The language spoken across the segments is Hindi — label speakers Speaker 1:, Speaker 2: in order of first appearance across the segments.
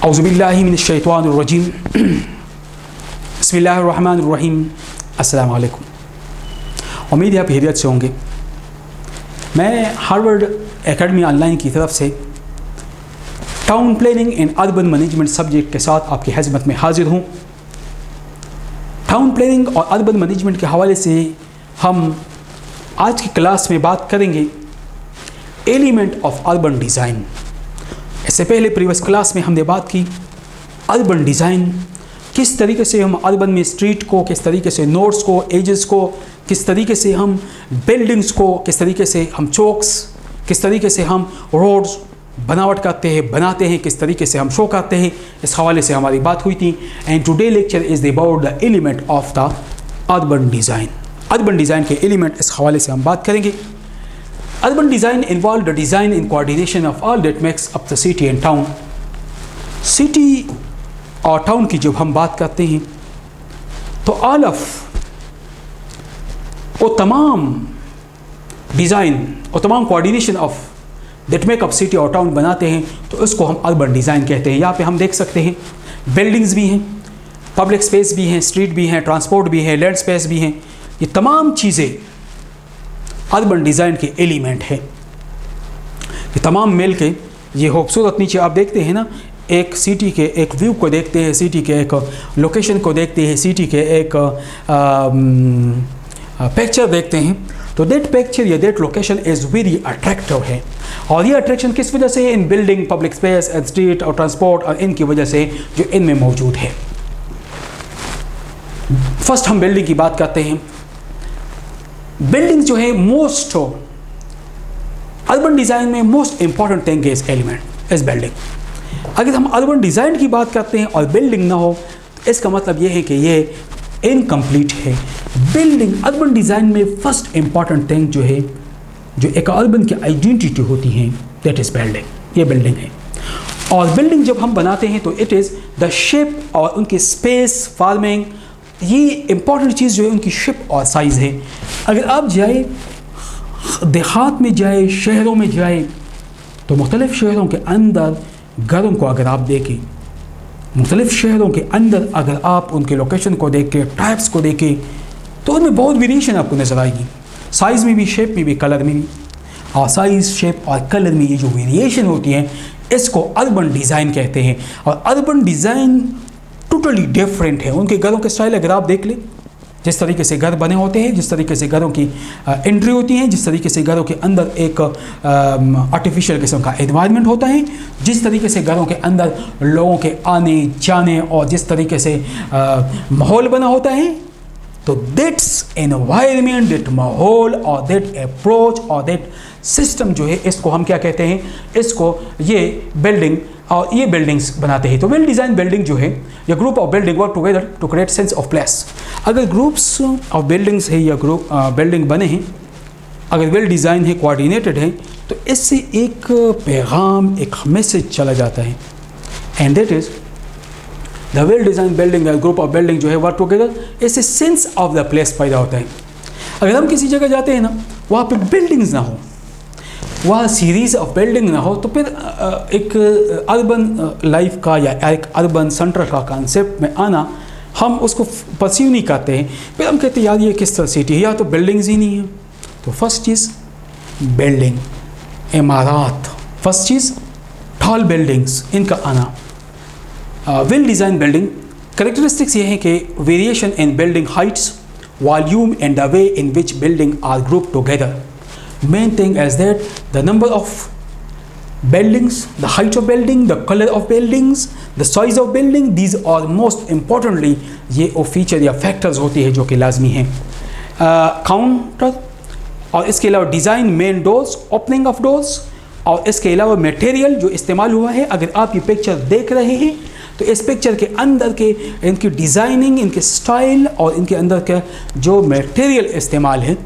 Speaker 1: औज़ुबिल्लाहि मिनश्शैतानिर्रजीम बिस्मिल्लाहिर्रहमानिर्रहीम। अस्सलाम वालेकुम। उम्मीद है आप खैरियत से होंगे। मैं हार्वर्ड एकेडमी ऑनलाइन की तरफ से town planning and urban management subject के साथ आपकी खिदमत में हाजिर हूँ। टाउन प्लानिंग और अर्बन मैनेजमेंट के हवाले से हम आज की क्लास में बात करेंगे एलिमेंट ऑफ अर्बन डिज़ाइन। इससे पहले प्रीवियस क्लास में हमने बात की अर्बन डिज़ाइन, किस तरीके से हम अर्बन में स्ट्रीट को, किस तरीके से नोड्स को, एजेस को, किस तरीके से हम बिल्डिंग्स को, किस तरीके से हम चौक्स, किस तरीके से हम रोड्स बनावट बनाते हैं, किस तरीके से हम शो करते हैं। इस हवाले से हमारी बात हुई थी। And today lecture is about the element of the urban design. Urban design के एलिमेंट इस हवाले से हम बात करेंगे। Urban design involved the design and coordination of all that makes up the city and town. City और town की जब हम बात करते हैं तो all of वो तमाम डिज़ाइन और तमाम coordination of that make up city और town बनाते हैं तो उसको हम urban design कहते हैं। यहाँ पे हम देख सकते हैं बिल्डिंग्स भी हैं, पब्लिक स्पेस भी हैं, स्ट्रीट भी हैं, ट्रांसपोर्ट भी हैं, लैंड स्पेस भी हैं। ये तमाम चीज़ें अर्बन डिज़ाइन के एलिमेंट है। ये तमाम मिल के ये खूबसूरत, नीचे आप देखते हैं ना, एक सिटी के एक व्यू को देखते हैं, सिटी के एक लोकेशन को देखते हैं, सिटी के एक पिक्चर देखते हैं तो दैट पिक्चर या that location is very attractive है। और ये अट्रैक्शन किस वजह से है? इन building, public space and street और ट्रांसपोर्ट और इनकी वजह से जो इनमें मौजूद है। फर्स्ट हम बिल्डिंग की बात करते हैं। बिल्डिंग जो है मोस्ट अर्बन डिज़ाइन में most important thing is element is building. अगर हम अर्बन डिज़ाइन की बात करते हैं और बिल्डिंग ना हो तो इसका मतलब ये है कि ये इनकम्प्लीट है। बिल्डिंग अर्बन डिज़ाइन में फर्स्ट इंपॉर्टेंट थिंग जो है, जो एक अर्बन की आइडेंटिटी होती है, दैट इज़ बिल्डिंग। ये बिल्डिंग है। और बिल्डिंग जब हम बनाते हैं तो इट इज़ द शेप और उनकी स्पेस फार्मिंग, ये इंपॉर्टेंट चीज़ जो है उनकी शेप और साइज़ है। अगर आप जाए देहात में जाए, शहरों में जाए तो मुख्तलिफ़ शहरों के अंदर घरों को अगर आप देखें, मुख्तलिफ़ शहरों के अंदर अगर आप उनके लोकेशन को देखें, टाइप्स को देखें तो उनमें बहुत वेरिएशन आपको नज़र आएगी। साइज़ में भी, शेप में भी, कलर में भी। और साइज़, शेप और कलर में ये जो वेरिएशन होती है इसको अर्बन डिज़ाइन कहते हैं। और अर्बन डिज़ाइन टोटली डिफरेंट है। उनके घरों के स्टाइल अगर आप देख लें, जिस तरीके से घर बने होते हैं, जिस तरीके से घरों की एंट्री होती है, जिस तरीके से घरों के अंदर एक आर्टिफिशियल किस्म का एनवायरनमेंट होता है, जिस तरीके से घरों के अंदर लोगों के आने जाने और जिस तरीके से माहौल बना होता है, तो दैट्स एनवायरनमेंट, दैट माहौल और दैट अप्रोच और दैट सिस्टम जो है इसको हम क्या कहते हैं? इसको ये बिल्डिंग और ये बिल्डिंग्स बनाते हैं। तो वेल डिज़ाइन बिल्डिंग जो है, या group of building work together to create sense of place. अगर ग्रुप्स ऑफ बिल्डिंग्स है या ग्रुप बिल्डिंग बने हैं, अगर वेल डिज़ाइन है, कोऑर्डिनेटेड है, तो इससे एक पैगाम, एक मैसेज चला जाता है। And that is the well design building या ग्रुप ऑफ बिल्डिंग जो है वर्क टुगेदर, इससे सेंस ऑफ द प्लेस पैदा होता है। अगर हम किसी जगह जाते हैं ना, वहाँ पे बिल्डिंग्स ना हो, वह सीरीज़ ऑफ बिल्डिंग ना हो, तो फिर एक अर्बन लाइफ का या एक अर्बन सेंटर का कॉन्सेप्ट में आना हम उसको परसीव नहीं करते हैं। फिर हम कहते हैं यार ये किस तरह सिटी है, या तो बिल्डिंग्स ही नहीं है। तो फर्स्ट चीज़ बिल्डिंग, इमारत, फर्स्ट चीज़ टॉल बिल्डिंग्स, इनका आना। वेल डिज़ाइन बिल्डिंग करेक्टरिस्टिक्स ये हैं कि variation in building heights, volume and the way in which building are group together. Main thing is that the number of buildings, the height of building, the color of buildings, the size of building, these are most importantly ये वो फीचर या फैक्टर्स होती है जो कि लाजमी हैं। काउंटर और इसके अलावा design, main doors, opening of doors और इसके अलावा मटेरियल जो इस्तेमाल हुआ है। अगर आप ये पिक्चर देख रहे हैं तो इस पिक्चर के अंदर के इनकी डिज़ाइनिंग, इनके स्टाइल और इनके अंदर का जो मटेरियल इस्तेमाल है,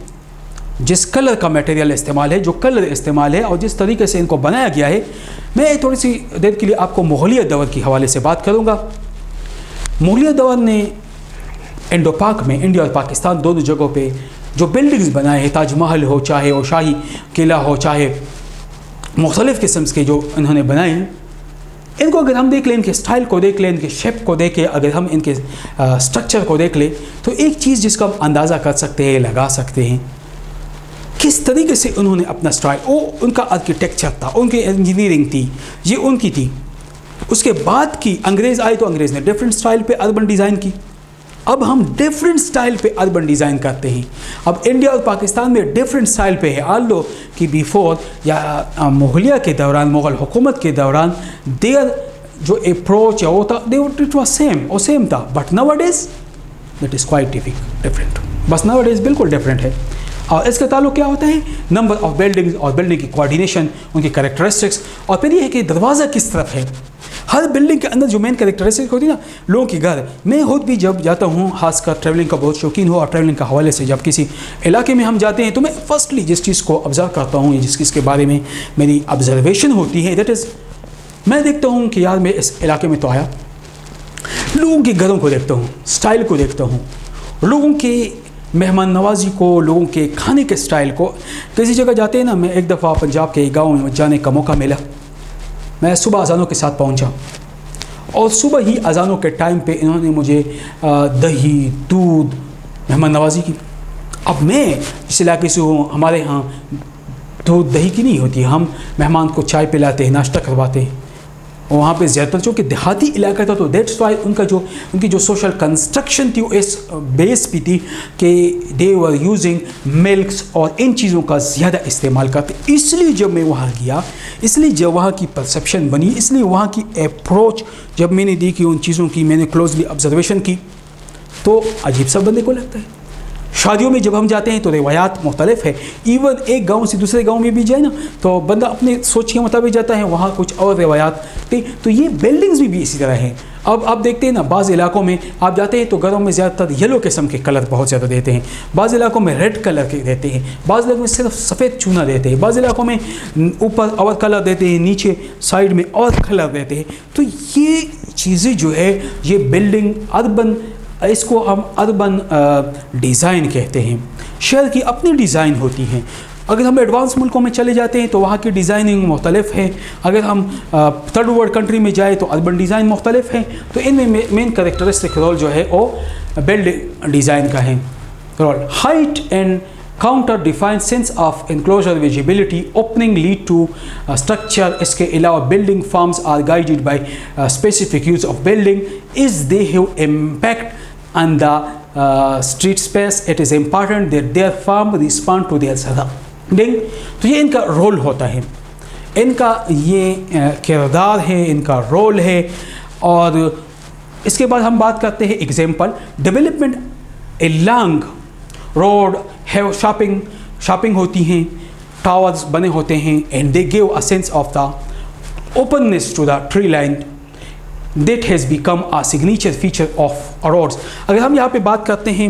Speaker 1: जिस कलर का मटेरियल इस्तेमाल है, जो कलर इस्तेमाल है और जिस तरीके से इनको बनाया गया है। मैं थोड़ी सी देर के लिए आपको मुगलिया दौर के हवाले से बात करूँगा। मुगलिया दौर ने इंडो पाक में, इंडिया और पाकिस्तान दोनों जगहों पे जो बिल्डिंग्स बनाए हैं, ताजमहल हो, चाहे वो शाही किला हो, चाहे मुख्तलिफ़ किस्म के जो इन्होंने बनाए हैं, इनको अगर हम देख लें, इनके स्टाइल को देख लें, इनके शेप को देख के अगर हम इनके स्ट्रक्चर को देख लें, तो एक चीज़ जिसका हम अंदाज़ा कर सकते हैं, लगा सकते हैं किस तरीके से उन्होंने अपना स्टाइल, वो उनका आर्किटेक्चर था, उनकी इंजीनियरिंग थी, ये उनकी थी। उसके बाद की अंग्रेज़ आए तो अंग्रेज़ ने डिफरेंट स्टाइल पे अर्बन डिज़ाइन की। अब हम डिफरेंट स्टाइल पे अर्बन डिज़ाइन करते हैं। अब इंडिया और पाकिस्तान में डिफरेंट स्टाइल पे है। आल लो कि बिफोर या मुगलिया के दौरान, मुग़ल हुकूमत के दौरान देयर जो अप्रोच है वो था, इट वाज सेम था, but nowadays that is quite different. बस नाउअडेज़ बिल्कुल डिफरेंट है। और इसका ताल्लुक क्या होता है? नंबर ऑफ बिल्डिंग्स और बिल्डिंग की कोऑर्डिनेशन, उनकी कैरेक्टरिस्टिक्स, और फिर ये है कि दरवाज़ा किस तरफ है। हर बिल्डिंग के अंदर जो मेन कैरेक्टरिस्टिक होती है ना, लोगों के घर, मैं खुद भी जब जाता हूँ, खासकर ट्रैवलिंग का बहुत शौकीन हो, और ट्रैवलिंग का हवाले से जब किसी इलाके में हम जाते हैं तो मैं फर्स्टली जिस चीज़ को ऑब्ज़र्व करता हूँ, जिस चीज़ के बारे में मेरी ऑब्जर्वेशन होती है, दैट इज़ मैं देखता हूँ कि यार मैं इस इलाके में तो आया, लोगों के घरों को देखता हूँ, स्टाइल को देखता हूँ, लोगों के मेहमान नवाजी को, लोगों के खाने के स्टाइल को। किसी जगह जाते हैं ना, मैं एक दफ़ा पंजाब के गांव में जाने का मौका मिला। मैं सुबह अजानों के साथ पहुंचा, और सुबह ही अजानों के टाइम पे इन्होंने मुझे दही, दूध, मेहमान नवाजी की। अब मैं जिस इलाके से हूँ, हमारे यहाँ दूध दही की नहीं होती, हम मेहमान को चाय पिलाते हैं, नाश्ता करवाते हैं। और वहाँ पे ज़्यादातर चूँकि देहाती इलाका था, तो दैट्स वाई उनकी जो सोशल कंस्ट्रक्शन थी वो इस बेस भी थी कि दे वर यूजिंग मिल्क्स और इन चीज़ों का ज़्यादा इस्तेमाल करते। इसलिए जब मैं वहाँ गया, इसलिए जब वहाँ की परसेप्शन बनी, इसलिए वहाँ की अप्रोच जब मैंने देखी, उन चीज़ों की मैंने क्लोजली ऑब्जर्वेशन की, तो अजीब सा बंदे को लगता है। शादियों में जब हम जाते हैं तो रिवायात मुख्तलिफ है। इवन एक गांव से दूसरे गांव में भी जाए ना, तो बंदा अपने सोच के मुताबिक जाता है, वहाँ कुछ और रिवायात थी। तो ये बिल्डिंग्स भी इसी तरह हैं। अब आप देखते हैं ना, बाज़ इलाकों में आप जाते हैं तो घरों में ज़्यादातर येलो किस्म के कलर बहुत ज़्यादा देते हैं, बाज़ इलाकों में रेड कलर के देते हैं, बाज़ इलाकों में सिर्फ सफ़ेद चूना देते हैं, बाज़ इलाकों में ऊपर और कलर देते हैं, नीचे साइड में और कलर देते हैं। तो ये चीज़ें जो है, ये बिल्डिंग अर्बन, इसको हम अर्बन डिज़ाइन कहते हैं। शहर की अपनी डिज़ाइन होती हैं। अगर हम एडवांस मुल्कों में चले जाते हैं तो वहाँ की डिज़ाइनिंग मुख्तलिफ है। अगर हम थर्ड वर्ल्ड कंट्री में जाए तो अर्बन डिज़ाइन मुख्तलिफ है। तो इनमें मेन कैरेक्टरिस्टिक रोल जो है वो बिल्डिंग डिज़ाइन का है। Role height and counter define sense of enclosure, visibility, opening lead to structure. इसके अलावा building forms are guided by specific use of building is they have impact on the street space. It is important that their form respond to their surrounding. तो ये इनका रोल होता है, इनका ये किरदार है, इनका रोल है। और इसके बाद हम बात करते हैं example, development a long road have shopping होती हैं, टावर्स बने होते हैं, and they give a sense of the openness to the tree line that has become a signature feature of roads. अगर हम यहाँ पे बात करते हैं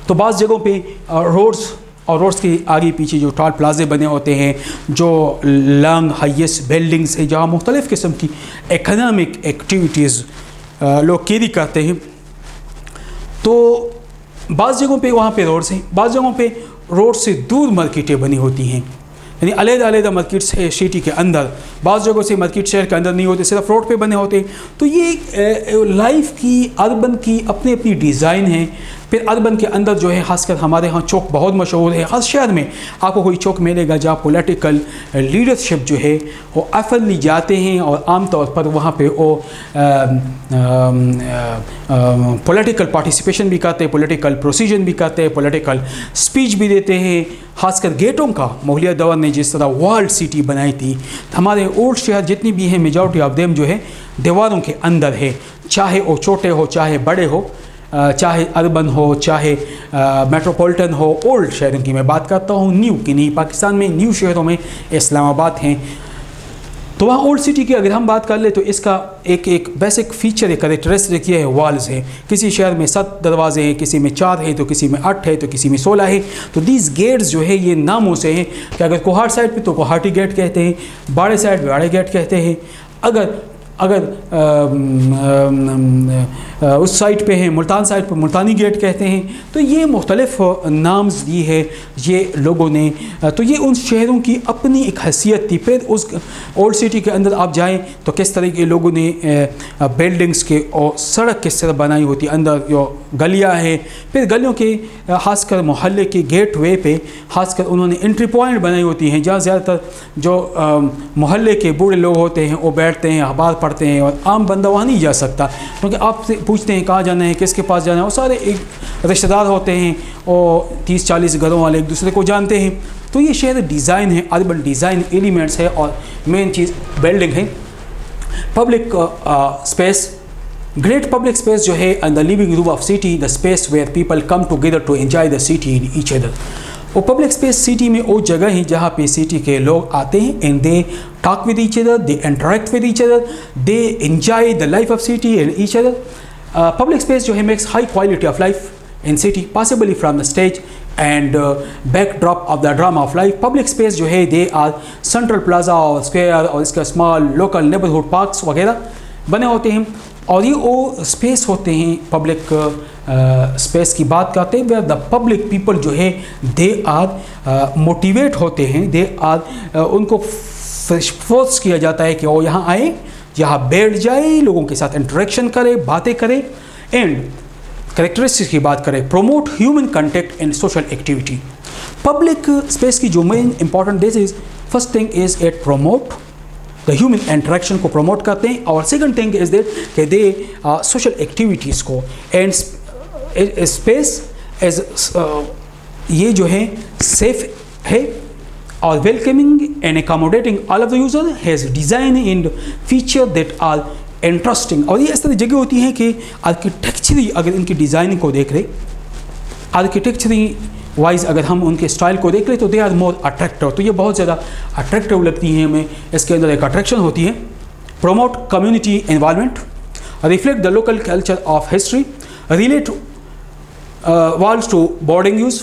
Speaker 1: तो बाज़ जगहों पे रोड्स के आगे पीछे जो टॉल प्लाजे बने होते हैं, जो लॉन्ग हाईएस्ट बिल्डिंग्स है, जहाँ मुख्तलिफ़ किस्म की इकनॉमिक एक्टिविटीज़ लोग कैरी करते हैं, तो बाज़ जगहों पे वहाँ पे रोड्स हैं, बाज़ जगहों पे रोड से दूर मार्केटें बनी होती हैं, यानी अलग-अलग मार्केट्स है सिटी के अंदर। बाज़ जगहों से मार्केट शहर के अंदर नहीं होते, सिर्फ रोड पे बने होते। तो ये लाइफ की, अर्बन की अपनी अपनी डिज़ाइन है। फिर अर्बन के अंदर जो है, खासकर हमारे यहाँ चौक बहुत मशहूर है। हर शहर में आपको कोई चौक मिलेगा जहाँ पॉलिटिकल लीडरशिप जो है वो अफली जाते हैं, और आम तौर पर वहाँ पे वो पॉलिटिकल पार्टिसिपेशन भी करते हैं, पॉलिटिकल प्रोसीजन भी करते हैं, पॉलिटिकल स्पीच भी देते हैं। खासकर गेटों का मुगलिया दौर ने जिस तरह वर्ल्ड सिटी बनाई थी, हमारे ओल्ड शहर जितनी भी हैं, मेजॉरिटी ऑफ देम जो है दीवारों के अंदर है, चाहे वो छोटे हो चाहे बड़े हो, चाहे अर्बन हो चाहे मेट्रोपॉलिटन हो। ओल्ड शहरों की मैं बात करता हूँ, न्यू की नहीं। पाकिस्तान में न्यू शहरों में इस्लामाबाद हैं, तो वहाँ ओल्ड सिटी की अगर हम बात कर ले तो इसका एक बेसिक फीचर, एक कैरेक्टरिस्टिक ये है, वॉल्स है। किसी शहर में 7 दरवाजे हैं, किसी में 4 है, तो किसी में 8 है, तो किसी में 16 है। तो दीज गेट्स जो है ये नामों से हैं कि अगर कोहाट साइड पे तो कोहाटी गेट कहते हैं, बाड़े साइड बाड़े गेट कहते हैं, अगर अगर उस साइड पे हैं, मुल्तान साइड पर मुल्तानी गेट कहते हैं। तो ये मुख्तलिफ नाम्स दी है ये लोगों ने। तो ये उन शहरों की अपनी एक हैसियत थी। फिर उस ओल्ड सिटी के अंदर आप जाएं तो किस तरह के लोगों ने बिल्डिंग्स के और सड़क किस तरह बनाई होती, अंदर जो गलियाँ हैं, फिर गलियों के खासकर मोहल्ले के गेट वे पे खासकर उन्होंने एंट्री पॉइंट बनाई होती हैं, जहाँ ज़्यादातर जो मोहल्ले के बूढ़े लोग होते हैं वो बैठते हैं, अखबार पढ़ते हैं, और आम बंदा वहाँ नहीं जा सकता क्योंकि आपसे पूछते हैं कहाँ जाना है, किसके पास जाना है। वो सारे एक रिश्तेदार होते हैं और 30-40 घरों वाले एक दूसरे को जानते हैं। तो ये शहर डिज़ाइन है, अर्बन डिज़ाइन एलिमेंट्स है, और मेन चीज़ बिल्डिंग है। Public space, great public space जो है and the living room of city, the space where people come together to enjoy the city in each other. वो पब्लिक स्पेस सिटी में वो जगह है जहाँ पे सिटी के लोग आते हैं and they talk with each other, they interact with each other, they enjoy the life of city and each other. Public space जो है makes high quality of life in city possibly from the stage and backdrop of the drama of life. Public space जो है दे आर सेंट्रल प्लाजा और स्क्वायर और इसका स्मॉल लोकल नेबरहुड पार्क्स वगैरह बने होते हैं। और ये वो स्पेस होते हैं पब्लिक स्पेस की बात करते हैं वेयर द पब्लिक पीपल जो है दे आर मोटिवेट होते हैं, दे आर उनको फोर्स किया जाता है कि वो यहाँ आए, यहाँ बैठ जाए, लोगों के साथ इंटरेक्शन करें, बातें करें। एंड कैरेक्टरिस्टिक्स की बात करें, promote human contact and social activity. Public space की जो main important this is first thing is it promote the human interaction को प्रमोट करते हैं, और सेकंड थिंग इज दैट कि दे सोशल एक्टिविटीज़ को एंड स्पेस एज ये जो है सेफ है और welcoming and accommodating all of the user, has design and feature that are interesting. और ये इस तरह जगह होती हैं कि आर्किटेक्चरी अगर इनकी डिज़ाइनिंग को देख रहे, आर्किटेक्चरी वाइज अगर हम उनके स्टाइल को देख लें तो दे आर मोर अट्रैक्टिव। तो ये बहुत ज़्यादा अट्रैक्टिव लगती हैं हमें, इसके अंदर एक अट्रैक्शन होती है। Promote community involvement, reflect the local culture of history, relate walls to boarding use,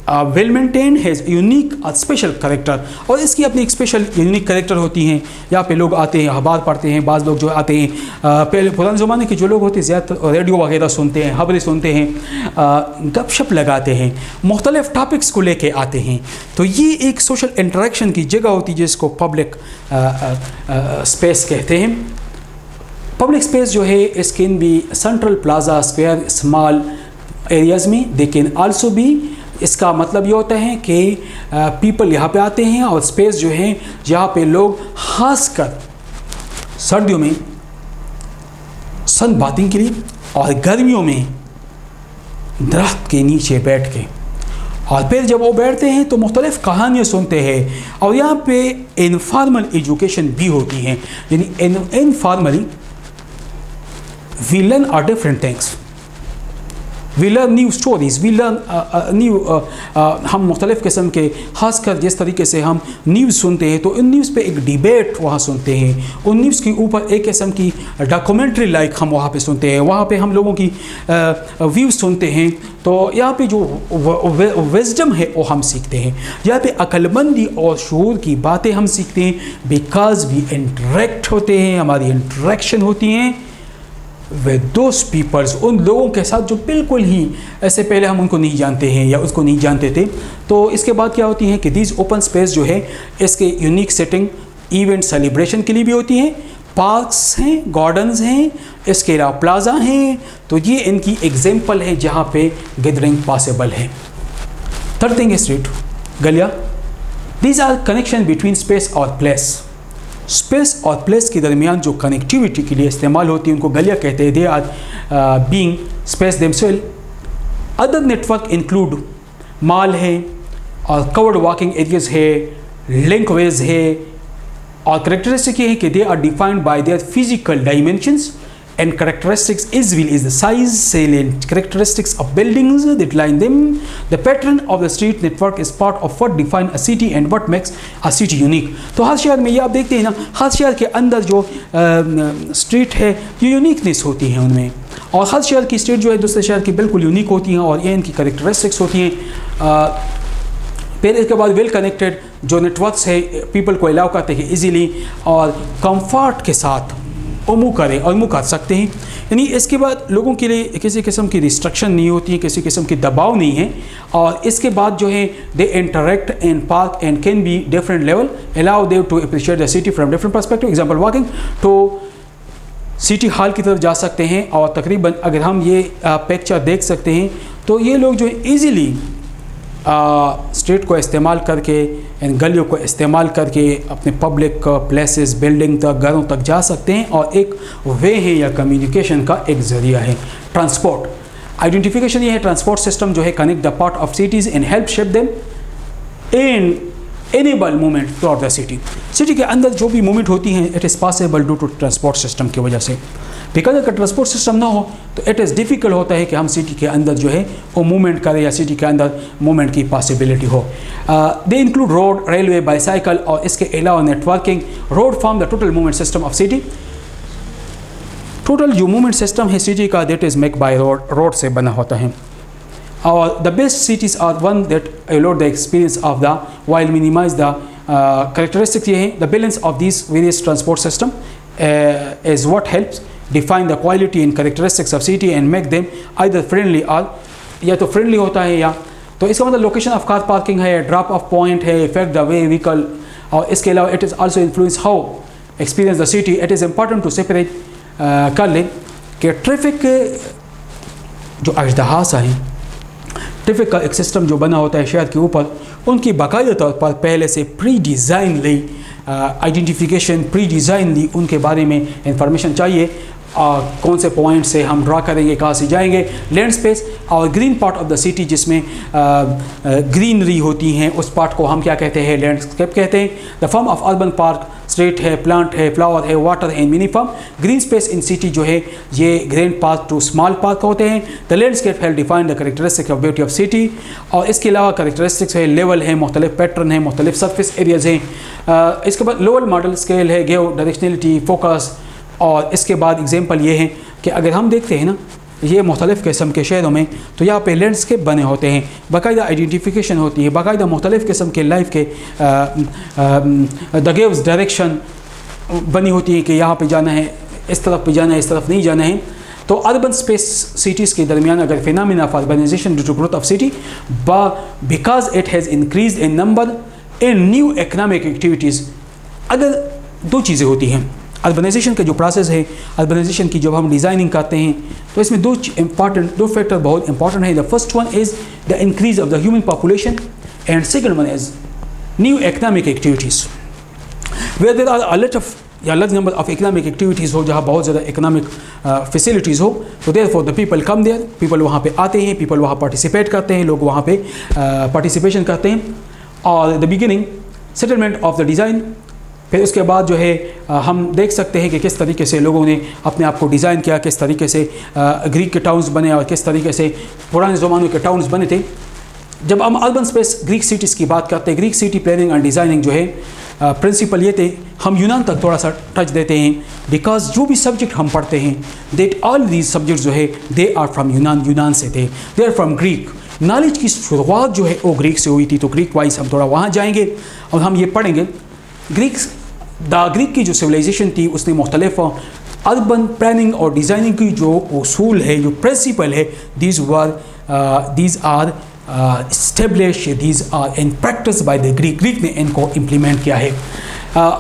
Speaker 1: well maintain, has unique special character. और इसकी अपनी एक स्पेशल यूनिक करेक्टर होती हैं। यहाँ पे लोग आते हैं, अखबार पढ़ते हैं, बाज़ लोग जो आते हैं पहले पुराने ज़माने के जो लोग होते हैं ज़्यादातर रेडियो वगैरह सुनते हैं, खबरें सुनते हैं, गपशप लगाते हैं, मुख्तलिफ टॉपिक्स को लेके आते हैं। तो ये एक सोशल इंटरेक्शन की जगह होती है जिसको पब्लिक स्पेस कहते हैं। पब्लिक स्पेस जो है इस can be central plaza, square, small areas में, दे कैन आल्सो बी। इसका मतलब ये होता है कि पीपल यहाँ पे आते हैं और स्पेस जो है जहाँ पे लोग खासकर सर्दियों में सन बाथिंग के लिए और गर्मियों में दरख्त के नीचे बैठ के, और फिर जब वो बैठते हैं तो मुख्तलिफ कहानियाँ सुनते हैं। और यहाँ पे इनफॉर्मल एजुकेशन भी होती हैं, यानी informally we learn are different things, we learn new stories, we learn new, हम मुख्तलिफ़ किस्म के ख़ासकर जिस तरीके से हम न्यूज़ सुनते हैं तो उन न्यूज़ पे एक डिबेट वहाँ सुनते हैं, उन न्यूज़ के ऊपर एक किस्म की डॉक्यूमेंट्री लाइक हम वहाँ पे सुनते हैं, वहाँ पे हम लोगों की व्यूज़ सुनते हैं। तो यहाँ पे जो विजडम है वो हम सीखते हैं, यहाँ पे अक्लमंदी और शऊर की बातें हम सीखते हैं, बिकॉज वी इंटरेक्ट होते हैं, हमारी इंटरेक्शन होती हैं विद दोज पीपल्स, उन लोगों के साथ जो बिल्कुल ही ऐसे पहले हम उनको नहीं जानते हैं या उसको नहीं जानते थे। तो इसके बाद क्या होती हैं कि दीज ओपन स्पेस जो है इसके यूनिक सेटिंग इवेंट सेलिब्रेशन के लिए भी होती हैं, पार्क्स हैं, गार्डन्स हैं, इसके अलावा प्लाजा हैं। तो ये इनकी एग्जाम्पल है जहाँ पे गैदरिंग पॉसिबल है। थर्ड थिंग स्ट्रीट, गलियाँ, these are connection between space और प्लेस। स्पेस और प्लेस के दरमियान जो कनेक्टिविटी के लिए इस्तेमाल होती है उनको गलियाँ कहते हैं। They are being space themselves. Other network include mall है और कवर्ड वॉकिंग एरियाज है, लिंकवेज है। और करेक्टरिस्टिक ये है कि they are defined by their physical dimensions and characteristics as well as the size, salient characteristics of buildings that line them. The pattern of the street network is part of what define a city and what makes a city unique. तो हर शहर में ये आप देखते हैं ना, हर शहर के अंदर जो स्ट्रीट है ये यूनिकनेस होती है उनमें, और हर शहर की स्ट्रीट जो है दूसरे शहर की बिल्कुल यूनिक होती हैं और ये इनकी करेक्टरिस्टिक्स होती हैं। फिर इसके बाद वेल कनेक्टेड जो नेटवर्क्स है पीपल को अलाउ करते हैं इजीली और कंफर्ट के साथ मूव करें और मूव कर सकते हैं। यानी इसके बाद लोगों के लिए किसी किस्म की रिस्ट्रिक्शन नहीं होती है, किसी किस्म की दबाव नहीं है। और इसके बाद जो है they interact in park and can be different level, allow देव to appreciate the city from different perspective. Example walking तो सिटी हॉल की तरफ जा सकते हैं और तकरीबन अगर हम ये पिक्चर देख सकते हैं तो ये लोग जो है ईज़िली स्ट्रीट को इस्तेमाल करके, इन गलियों को इस्तेमाल करके अपने पब्लिक प्लेसेस, बिल्डिंग तक, घरों तक जा सकते हैं और एक वे है या कम्युनिकेशन का एक ज़रिया है। ट्रांसपोर्ट आइडेंटिफिकेशन ये है, ट्रांसपोर्ट सिस्टम जो है connect the part of cities in help shape them in enable movement throughout the city. City के अंदर जो भी मूवमेंट होती हैं it is possible due to transport system की वजह से। बिकॉज अगर ट्रांसपोर्ट सिस्टम ना हो तो इट इज़ डिफ़िकल्ट होता है कि हम सिटी के अंदर जो है वो मूवमेंट करें या सिटी के अंदर मूवमेंट की पॉसिबिलिटी हो। They include road, railway, bicycle और इसके अलावा networking. Road form the total movement system of city. Total जो मूवमेंट सिस्टम है सिटी का that is make by road, road से बना होता है। और the best cities are one that allowed the experience of the while minimize the characteristics ये हैं। The balance of this various transport system is what helps define the quality and characteristics of city and make them either friendly or या तो friendly होता है या तो इसका मतलब लोकेशन ऑफ कार पार्किंग है, ड्रॉप ऑफ पॉइंट है, इफेक्ट द वे व्हीकल। और इसके अलावा it is also influence how experience the city. It is important to separate कर लें कि ट्रैफिक जो अजदहास हैं, ट्रैफिक का एक सिस्टम जो बना होता है शहर के ऊपर, उनकी बाकायदा तौर पर पहले से प्री डिज़ाइन ली आइडेंटिफिकेशन, प्री डिज़ाइन ली उनके बारे में इंफॉर्मेशन चाहिए। कौन से पॉइंट से हम ड्रा करेंगे, कहाँ से जाएंगे। लैंड स्पेस और green part of the city जिसमें ग्रीनरी होती हैं उस पार्ट को हम क्या कहते हैं, लैंडस्केप कहते हैं। The form of urban park, street है, प्लांट है, फ्लावर है, वाटर है, mini form. Green space in city जो है ये grand park to small park होते हैं। The landscape help define the characteristics of beauty of city. और इसके अलावा करेक्टरिस्टिक्स है, लेवल है, मुख्तलिफ पैटर्न है, मुख्तलिफ सरफेस एरियाज हैं। इसके बाद लोअर मॉडल स्केल है, गेव डायरेक्शनलिटी, फोकस। और इसके बाद एग्जांपल ये है कि अगर हम देखते हैं ना ये मुख्तलिफ़ किस्म के शहरों में तो यहाँ पे लैंडस्केप बने होते हैं, बाकायदा आइडेंटिफिकेशन होती है, बाकायदा मुख्तलिफ़ किस्म के लाइफ के द गेव्स डायरेक्शन बनी होती है कि यहाँ पे जाना है, इस तरफ पे जाना है, इस तरफ नहीं जाना है। तो अर्बन स्पेस सिटीज़ के दरमियान अगर phenomena of urbanization due to growth of city because it has increase in number in new economic activities. अगर दो चीज़ें होती हैं अर्बनाइजेशन का जो प्रोसेस है, अर्बनाइजेशन की जब हम डिज़ाइनिंग करते हैं तो इसमें दो फैक्टर बहुत इंपॉर्टेंट है। The first one is the increase of the human population and second one is new economic activities where there are a lot of या large number of economic activities हो, जहाँ बहुत ज़्यादा इकनॉमिक फैसिलिटीज़ हो। तो therefore the people come there, people वहाँ पे आते हैं, पीपल वहाँ पार्टिसिपेट करते हैं, लोग वहाँ पे पार्टिसिपेशन करते हैं। और the beginning settlement of the design, फिर उसके बाद जो है हम देख सकते हैं कि किस तरीके से लोगों ने अपने आप को डिज़ाइन किया, किस तरीके से ग्रीक के टाउन्स बने और किस तरीके से पुराने ज़मानों के टाउन्स बने थे। जब हम अर्बन स्पेस ग्रीक सिटीज़ की बात करते हैं, Greek city planning and designing जो है प्रिंसिपल ये थे, हम यूनान तक थोड़ा सा टच देते हैं बिकॉज जो भी सब्जेक्ट हम पढ़ते हैं दैट ऑल दीज सब्जेक्ट जो है दे आर फ्राम यूनान से थे, they are from Greek. Knowledge की शुरुआत जो है वो ग्रीक से हुई थी, तो ग्रीक वाइज हम थोड़ा वहाँ जाएंगे और हम ये पढ़ेंगे। ग्रीक की जो सिविलाइजेशन थी उसने मुख्तलिफ अर्बन प्लानिंग और डिज़ाइनिंग की जो उसूल है, जो प्रिंसिपल है, these are established, these are in practice by the Greek ने इनको इम्प्लीमेंट किया है।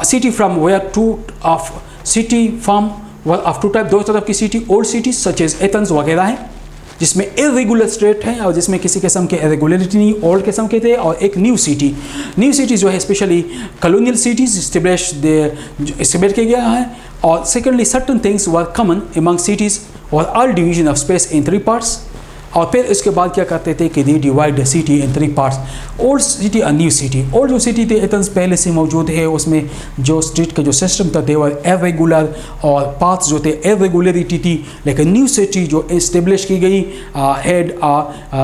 Speaker 1: City from where to of city from of to type, दो तरफ की city, old cities such as Athens वगैरह हैं जिसमें इरेगुलर स्टेट है और जिसमें किसी किस्म के इरेगुलरिटी नहीं, ओल्ड किस्म के थे। और एक न्यू सिटी जो है स्पेशली कॉलोनियल सिटीज़ इस्टेब्लिश किया गया है। और secondly certain things were common among cities और all division of space in 3 parts. और फिर इसके बाद क्या करते थे कि they divide the city in 3 parts, old city और न्यू सिटी। ओल्ड जो सिटी थे एथेंस पहले से मौजूद है, उसमें जो स्ट्रीट का जो सिस्टम था देवर इरेगुलर और पाथ्स जो थे इरेगुलरिटी थी। लेकिन न्यू सिटी जो इस्टेब्लिश की गई हेड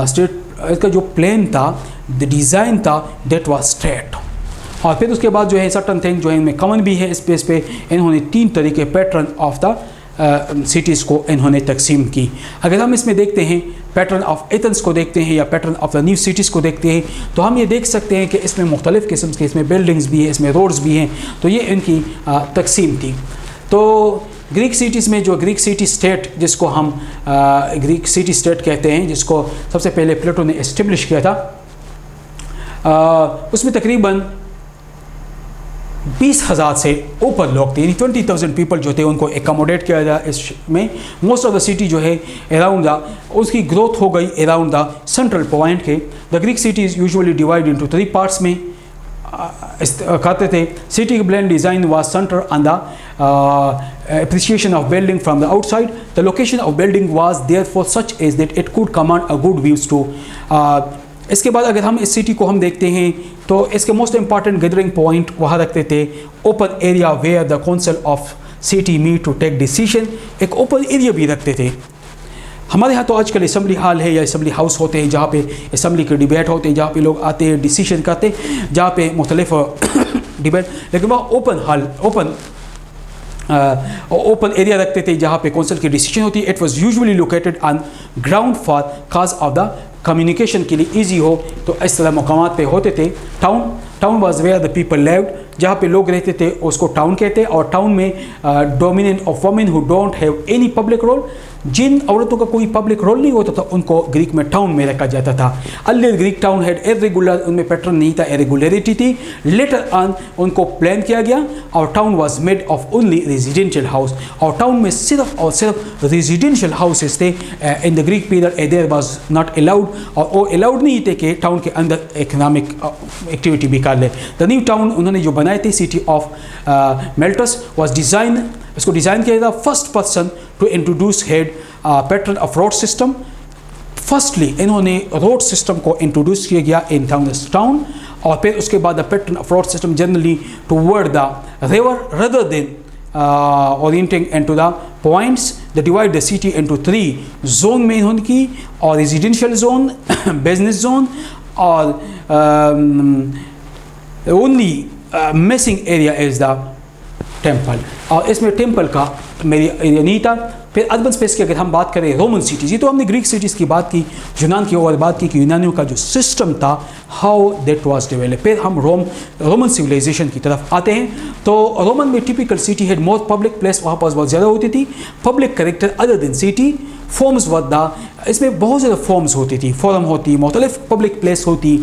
Speaker 1: स्ट्रीट का जो प्लान था, द डिज़ाइन था, दैट वाज स्ट्रेट। और फिर उसके बाद जो है सर्टन थिंग जो है इनमें कॉमन भी है स्पेस पे, इन्होंने 3 तरीके पैटर्न ऑफ द सिटीज़ को इन्होंने तकसीम की। अगर हम इसमें देखते हैं पैटर्न ऑफ एथेंस को देखते हैं या pattern of the new cities को देखते हैं तो हम ये देख सकते हैं कि इसमें मुख्तलिफ़ किस्म के इसमें बिल्डिंग्स भी हैं, इसमें रोड्स भी हैं। तो ये इनकी तकसीम थी। तो ग्रीक सिटीज़ में जो ग्रीक सिटी स्टेट जिसको हम ग्रीक सिटी स्टेट कहते हैं, जिसको सबसे पहले प्लेटो ने एस्टेब्लिश किया था, उसमें तकरीबन 20,000 से ऊपर लोग थे, यानी 20,000 पीपल जो थे उनको एकोमोडेट किया गया इसमें। मोस्ट ऑफ द सिटी जो है अराउंड द उसकी ग्रोथ हो गई अराउंड द सेंट्रल पॉइंट के। The Greek cities usually divide into 3 parts में कहते थे। City blend design was centre on the appreciation of building from the outside. The location of building was therefore such as that it could command a good views to इसके बाद अगर हम इस सिटी को हम देखते हैं तो इसके मोस्ट इंपॉर्टेंट गैदरिंग पॉइंट वहाँ रखते थे open area where the council of city meet to take decision. एक ओपन एरिया भी रखते थे। हमारे यहाँ तो आजकल असम्बली हॉल है या असम्बली हाउस होते हैं जहाँ पे असम्बली के डिबेट होते हैं, जहाँ पे लोग आते हैं डिसीजन करते हैं, जहाँ पे मुख्तलिफ डिबेट, लेकिन वहाँ ओपन हॉल ओपन एरिया रखते थे जहाँ पे काउंसिल की डिसीजन होती है। It was usually located on ground for cause of the communication के लिए ईजी हो, तो इस तरह मकामात पे होते थे। Town was where the people lived, जहाँ पे लोग रहते थे उसको टाउन कहते हैं। और टाउन में dominant of women who don't have any public role, जिन औरतों का कोई पब्लिक रोल नहीं होता था उनको ग्रीक में टाउन में रखा जाता था। Earlier Greek town had irregular, उनमें पैटर्न नहीं था, इरेगुलरिटी थी। लेटर ऑन उनको प्लान किया गया और town was made of only residential house, और टाउन में सिर्फ और सिर्फ रेजिडेंशियल हाउसेस थे। In the Greek period there was not allowed, और वो अलाउड नहीं थे कि टाउन के अंदर इकोनॉमिक एक्टिविटी भी कर ले। द न्यू टाउन उन्होंने जो बनाए थे city of melts was design, इसको डिज़ाइन किया था first person to introduce head pattern of road system. Firstly इन्होंने रोड सिस्टम को इंट्रोड्यूस किया गया इन टाउन, और फिर उसके बाद the pattern of road system generally toward the river rather than orienting into the points. The divide the city into 3 zone में इन्होंने की, और रेजिडेंशियल जोन, बिजनेस जोन, और only missing area is the temple, और इसमें टेम्पल का मेरी एरिया नहीं था। फिर अर्बन स्पेस की अगर हम बात करें रोमन सिटीज़, ये तो हमने ग्रीक सिटीज़ की बात की, यूनान की और बात की कि यूनानियों का जो सिस्टम था हाउ दैट वाज डेवलप। फिर हम रोमन सिविलाइजेशन की तरफ आते हैं। तो रोमन में typical city had more public place, वहाँ पास बहुत ज़्यादा होती थी। पब्लिक करेक्टर अदर दिन सिटी फॉर्म्स वदा, इसमें बहुत ज़्यादा फॉर्म्स होती थी, फोरम होती, मुख्तलिफ पब्लिक प्लेस होती,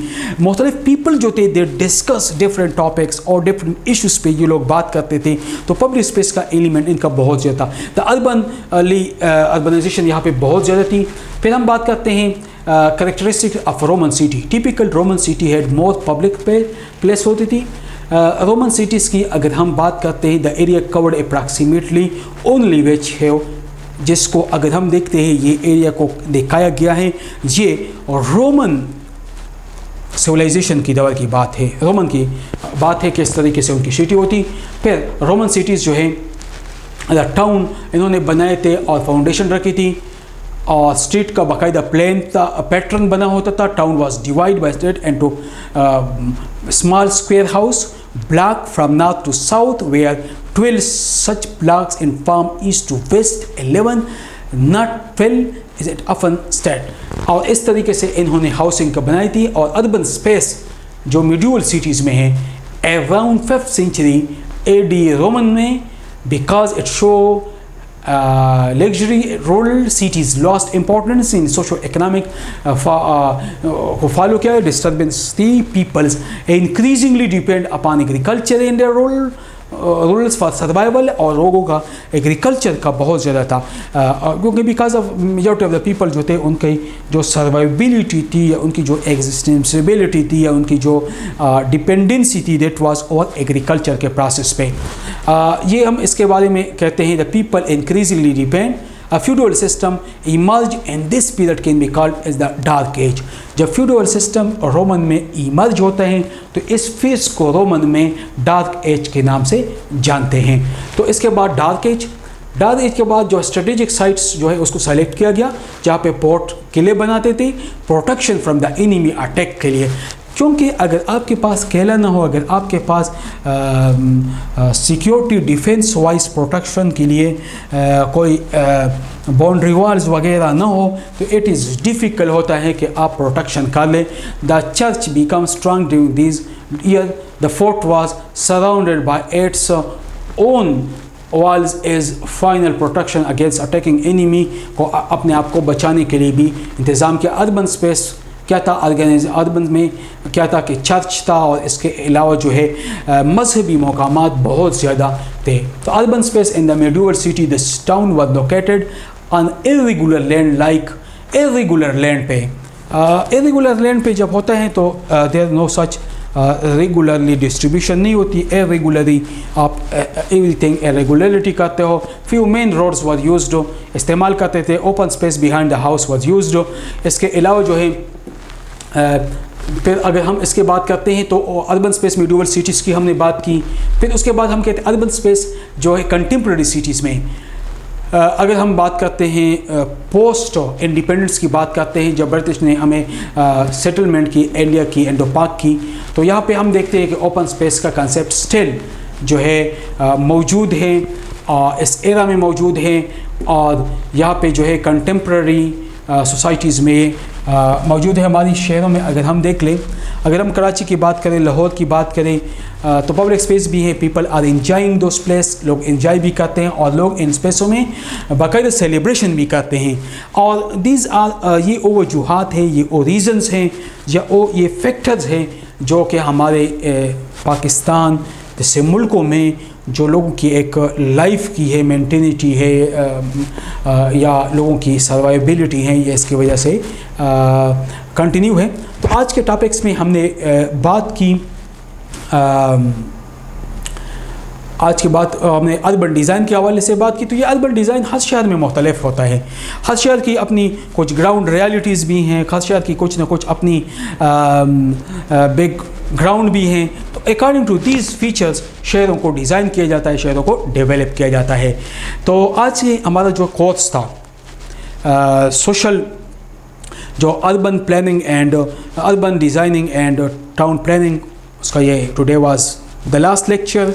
Speaker 1: मुख्तलिफ पीपल जो थे दे डिस्कस डिफरेंट टॉपिक्स और डिफरेंट इशूज़ पे ये लोग बात करते थे। तो पब्लिक स्पेस का एलिमेंट इनका बहुत ज़्यादा था। तो अर्बनाइजेशन यहाँ पे बहुत ज़्यादा थी। फिर हम बात करते हैं characteristic of Roman city. Typical Roman city had more public place होती थी। रोमन सिटीज़ की अगर हम बात करते हैं the area covered approximately only which have, जिसको अगर हम देखते हैं ये एरिया को दिखाया गया है, ये रोमन सिविलाइजेशन की दौर की बात है, रोमन की बात है किस तरीके से उनकी सिटी होती। फिर रोमन सिटीज़ जो है टाउन इन्होंने बनाए थे और फाउंडेशन रखी थी, और स्ट्रीट का बाकायदा प्लान था, पैटर्न बना होता था। Town was divide by street into small square house block from north to south, where 12 such blocks in form east to west, 11 not 12 is it often state। और इस तरीके से इन्होंने हाउसिंग का बनाई थी। और अर्बन स्पेस जो मिड्यूअल सिटीज़ में है around 5th century AD Roman में, because it show luxury rural cities lost importance in socio-economic को फॉलो किया है डिस्टर्बेंस थी। Peoples increasingly depend upon agriculture in their rurals for survival, और लोगों का एग्रीकल्चर का बहुत ज़्यादा था, क्योंकि because of majority of the people जो थे उनकी जो सर्वाइबिलिटी थी या उनकी जो एग्जिस्टेंसिबिलिटी थी या उनकी जो डिपेंडेंसी थी दैट वाज ओवर एग्रीकल्चर के प्रोसेस पे। ये हम इसके बारे में कहते हैं the people increasingly depend. A feudal system emerged in this period can be called as the Dark Age। जब feudal system रोमन में emerge होता है तो इस फेज को रोमन में डार्क एज के नाम से जानते हैं। तो इसके बाद डार्क एज के बाद जो स्ट्रेटेजिक साइट्स जो है उसको सेलेक्ट किया गया, जहाँ पे पोर्ट किले बनाते थे protection from the enemy attack के लिए। क्योंकि अगर आपके पास किला ना हो, अगर आपके पास सिक्योरिटी डिफेंस वाइज प्रोटेक्शन के लिए कोई बाउंड्री वॉल्स वगैरह ना हो, तो इट इज़ डिफ़िकल्ट होता है कि आप प्रोटेक्शन कर लें। The church become strong during this year. The fort was surrounded by its own walls is final protection against attacking enemy, को अपने आप को बचाने के लिए भी इंतज़ाम किया। अर्बन स्पेस क्या था, अर्बन में क्या था कि चर्च था और इसके अलावा जो है मजहबी मकामात बहुत ज़्यादा थे। तो urban space in the medieval city this town was located on irregular land, like irregular land पे। इर्रेगुलर लैंड पे जब होता है तो there no such regularly distribution नहीं होती, इरेगुलरली आप एवरीथिंग इरेगुलरिटी करते हो। Few main roads was used, इस्तेमाल करते थे। Open space behind the house was used. इसके अलावा जो है फिर अगर हम इसके बात करते हैं तो अर्बन स्पेस मेडिवल सिटीज़ की हमने बात की। फिर उसके बाद हम कहते हैं अर्बन स्पेस जो है कंटेम्प्रेरी सिटीज़ में अगर हम बात करते हैं पोस्ट इंडिपेंडेंस की बात करते हैं, जब ब्रिटिश ने हमें सेटलमेंट की, एरिया की, इंडो पाक की, तो यहाँ पे हम देखते हैं कि ओपन स्पेस का कंसेप्ट स्टिल जो है मौजूद है, इस एरा में मौजूद है। और यहाँ पे जो है कंटेम्प्रेरी सोसाइटीज़ में मौजूद है। हमारी शहरों में अगर हम देख लें, अगर हम कराची की बात करें, लाहौर की बात करें, तो पब्लिक स्पेस भी है। People are enjoying those place, लोग इंजॉय भी करते हैं और लोग इन स्पेसों में बाकायदा सेलिब्रेशन भी करते हैं। और दीज आर ये वो वजूहात हैं, ये वो रीज़न्स हैं या वो ये फैक्टर्स हैं जो कि हमारे पाकिस्तान जैसे मुल्कों में जो लोगों की एक लाइफ की है, मेंटेनिटी है या लोगों की सर्वाइबिलिटी है, ये इसकी वजह से कंटिन्यू है। तो आज के टॉपिक्स में हमने बात की आज की बात हमने अर्बन डिज़ाइन के हवाले से बात की। तो ये अर्बन डिज़ाइन हर शहर में मुख्तलिफ होता है। हर शहर की अपनी कुछ ग्राउंड रियलिटीज़ भी हैं, हर शहर की कुछ ना कुछ अपनी बैक ग्राउंड भी हैं। तो अकॉर्डिंग टू दीज फीचर्स शहरों को डिज़ाइन किया जाता है, शहरों को डेवलप किया जाता है। तो आज ये हमारा जो कोर्स था सोशल जो urban planning and urban designing and town planning, उसका ये today was the last lecture.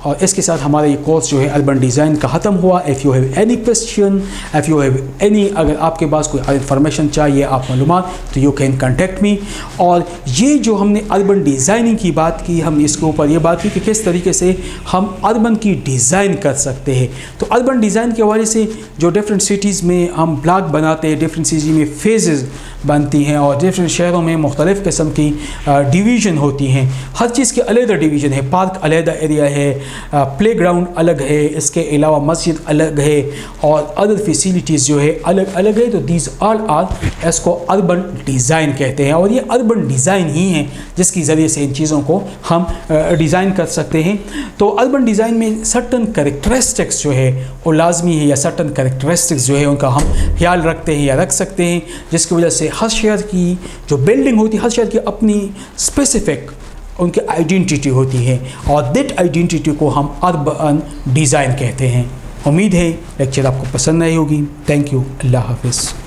Speaker 1: और इसके साथ हमारा ये कोर्स जो है अर्बन डिज़ाइन का ख़त्म हुआ। If you have any question, if you have any, अगर आपके पास कोई इन्फॉर्मेशन चाहिए, आप मालूमात, तो यू कैन कॉन्टेक्ट मी। और ये जो हमने अर्बन डिज़ाइनिंग की बात की, हम इसके ऊपर ये बात की कि किस तरीके से हम अर्बन की डिज़ाइन कर सकते हैं। तो अर्बन डिज़ाइन के हवाले से जो डिफरेंट सिटीज़ में हम ब्लॉक बनाते हैं, डिफरेंट सिटी में फेजेज़ बनती हैं और डिफरेंट शहरों में मुख्तलिफ़ किस्म की डिवीज़न होती हैं। हर चीज़ के अलग डिवीज़न है। पार्क अलग एरिया है, प्ले ग्राउंड अलग है, इसके अलावा मस्जिद अलग है और अदर फैसिलिटीज़ जो है अलग अलग है। तो दीज ऑल आर इसको अर्बन डिज़ाइन कहते हैं। और ये अर्बन डिज़ाइन ही है जिसके ज़रिए से इन चीज़ों को हम डिज़ाइन कर सकते हैं। तो अर्बन डिज़ाइन में सर्टन कैरेक्टरिस्टिक्स जो है वो लाजमी है, या सर्टन कैरेक्टरिस्टिक्स जो है उनका हम ख्याल रखते हैं या रख सकते हैं, जिसकी वजह से हर शहर की जो बिल्डिंग होती है, हर शहर की अपनी स्पेसिफिक उनकी आइडेंटिटी होती है और दैट आइडेंटिटी को हम अर्बन डिज़ाइन कहते हैं। उम्मीद है लेक्चर आपको पसंद आई होगी। Thank you. अल्लाह हाफिज़।